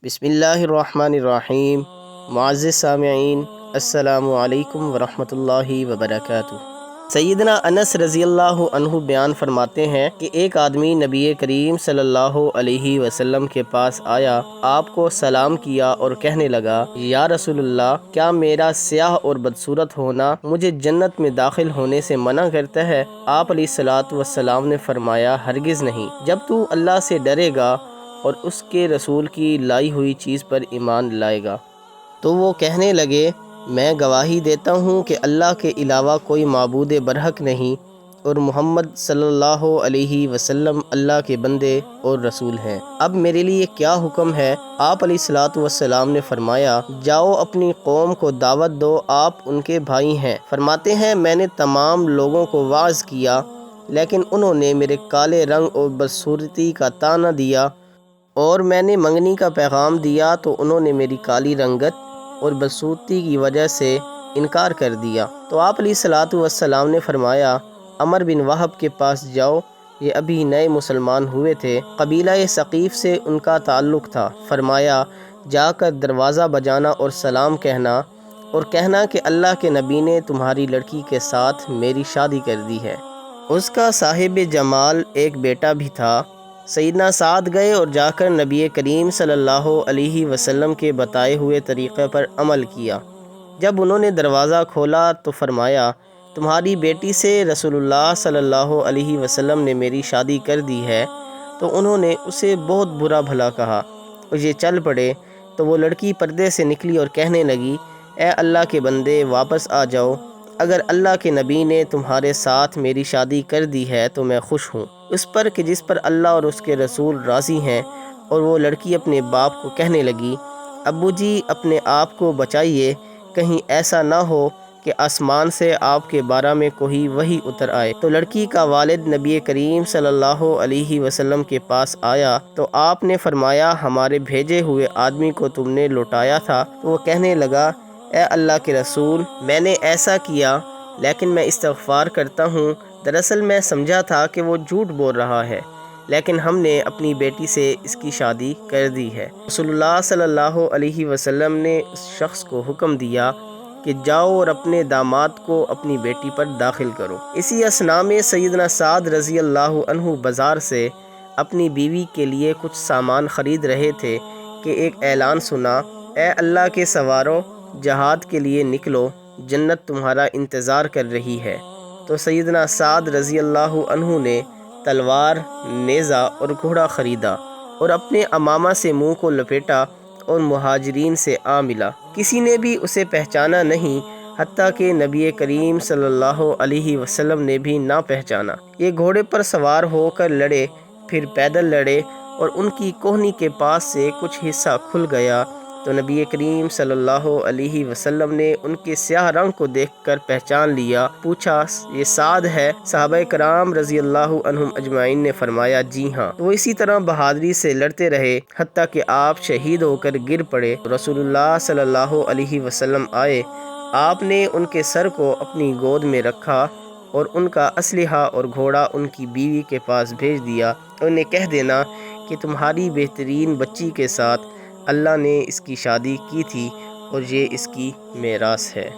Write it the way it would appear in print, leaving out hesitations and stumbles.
بسم اللہ الرحمن الرحیم۔ معزز سامعین، السلام علیکم ورحمۃ اللہ وبرکاتہ۔ سیدنا انس رضی اللہ عنہ بیان فرماتے ہیں کہ ایک آدمی نبی کریم صلی اللہ علیہ وسلم کے پاس آیا، آپ کو سلام کیا اور کہنے لگا، یا رسول اللہ، کیا میرا سیاہ اور بدصورت ہونا مجھے جنت میں داخل ہونے سے منع کرتا ہے؟ آپ علیہ الصلوۃ والسلام نے فرمایا، ہرگز نہیں، جب تو اللہ سے ڈرے گا اور اس کے رسول کی لائی ہوئی چیز پر ایمان لائے گا۔ تو وہ کہنے لگے، میں گواہی دیتا ہوں کہ اللہ کے علاوہ کوئی معبود برحق نہیں اور محمد صلی اللہ علیہ وسلم اللہ کے بندے اور رسول ہیں۔ اب میرے لیے کیا حکم ہے؟ آپ علیہ الصلوۃ والسلام نے فرمایا، جاؤ اپنی قوم کو دعوت دو، آپ ان کے بھائی ہیں۔ فرماتے ہیں، میں نے تمام لوگوں کو واعظ کیا، لیکن انہوں نے میرے کالے رنگ اور بدصورتی کا طعنہ دیا، اور میں نے منگنی کا پیغام دیا تو انہوں نے میری کالی رنگت اور بدصورتی کی وجہ سے انکار کر دیا۔ تو آپ علیہ الصلوۃ والسلام نے فرمایا، عمر بن وہب کے پاس جاؤ، یہ ابھی نئے مسلمان ہوئے تھے، قبیلہ ثقیف سے ان کا تعلق تھا۔ فرمایا، جا کر دروازہ بجانا اور سلام کہنا، اور کہنا کہ اللہ کے نبی نے تمہاری لڑکی کے ساتھ میری شادی کر دی ہے۔ اس کا صاحب جمال ایک بیٹا بھی تھا۔ سیدنا سعد گئے اور جا کر نبی کریم صلی اللہ علیہ وسلم کے بتائے ہوئے طریقے پر عمل کیا۔ جب انہوں نے دروازہ کھولا تو فرمایا، تمہاری بیٹی سے رسول اللہ صلی اللہ علیہ وسلم نے میری شادی کر دی ہے۔ تو انہوں نے اسے بہت برا بھلا کہا اور یہ چل پڑے۔ تو وہ لڑکی پردے سے نکلی اور کہنے لگی، اے اللہ کے بندے، واپس آ جاؤ، اگر اللہ کے نبی نے تمہارے ساتھ میری شادی کر دی ہے تو میں خوش ہوں اس پر کہ جس پر اللہ اور اس کے رسول راضی ہیں۔ اور وہ لڑکی اپنے باپ کو کہنے لگی، ابو جی، اپنے آپ کو بچائیے، کہیں ایسا نہ ہو کہ آسمان سے آپ کے بارے میں کوئی وحی اتر آئے۔ تو لڑکی کا والد نبی کریم صلی اللہ علیہ وسلم کے پاس آیا تو آپ نے فرمایا، ہمارے بھیجے ہوئے آدمی کو تم نے لوٹایا تھا؟ تو وہ کہنے لگا، اے اللہ کے رسول، میں نے ایسا کیا، لیکن میں استغفار کرتا ہوں، دراصل میں سمجھا تھا کہ وہ جھوٹ بول رہا ہے، لیکن ہم نے اپنی بیٹی سے اس کی شادی کر دی ہے۔ رسول اللہ صلی اللہ علیہ وسلم نے اس شخص کو حکم دیا کہ جاؤ اور اپنے داماد کو اپنی بیٹی پر داخل کرو۔ اسی اثناء میں سیدنا سعد رضی اللہ عنہ بازار سے اپنی بیوی کے لیے کچھ سامان خرید رہے تھے کہ ایک اعلان سنا، اے اللہ کے سوارو، جہاد کے لیے نکلو، جنت تمہارا انتظار کر رہی ہے۔ تو سیدنا سعد رضی اللہ عنہ نے تلوار، نیزہ اور گھوڑا خریدا اور اپنے عمامہ سے منہ کو لپیٹا اور مہاجرین سے آ ملا۔ کسی نے بھی اسے پہچانا نہیں، حتیٰ کہ نبی کریم صلی اللہ علیہ وسلم نے بھی نہ پہچانا۔ یہ گھوڑے پر سوار ہو کر لڑے، پھر پیدل لڑے، اور ان کی کوہنی کے پاس سے کچھ حصہ کھل گیا تو نبی کریم صلی اللہ علیہ وسلم نے ان کے سیاہ رنگ کو دیکھ کر پہچان لیا۔ پوچھا، یہ سعد ہے؟ صحابہ کرام رضی اللہ عنہم اجمعین نے فرمایا، جی ہاں۔ وہ اسی طرح بہادری سے لڑتے رہے حتیٰ کہ آپ شہید ہو کر گر پڑے۔ رسول اللہ صلی اللہ علیہ وسلم آئے، آپ نے ان کے سر کو اپنی گود میں رکھا اور ان کا اسلحہ اور گھوڑا ان کی بیوی کے پاس بھیج دیا۔ انہیں کہہ دینا کہ تمہاری بہترین بچی کے ساتھ اللہ نے اس کی شادی کی تھی اور یہ اس کی میراث ہے۔